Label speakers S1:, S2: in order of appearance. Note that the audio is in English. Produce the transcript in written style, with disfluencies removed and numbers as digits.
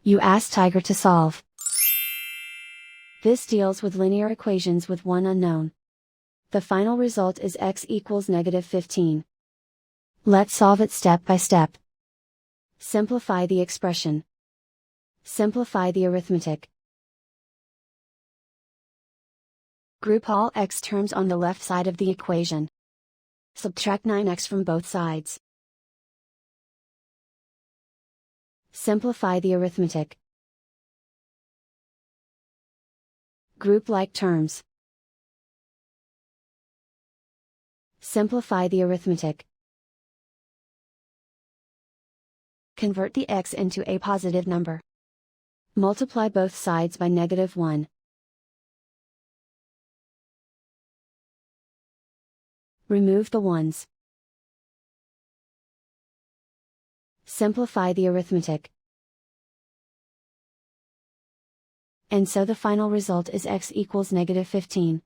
S1: You ask Tiger to solve. This deals with linear equations with one unknown. The final result is x equals -15. Let's solve it step by step. Simplify the expression. Simplify the arithmetic. Group all x terms on the left side of the equation. Subtract 9x from both sides. Simplify the arithmetic. Group like terms. Simplify the arithmetic. Convert the x into a positive number. Multiply both sides by -1. Remove the ones. Simplify the arithmetic. And so the final result is x equals -15.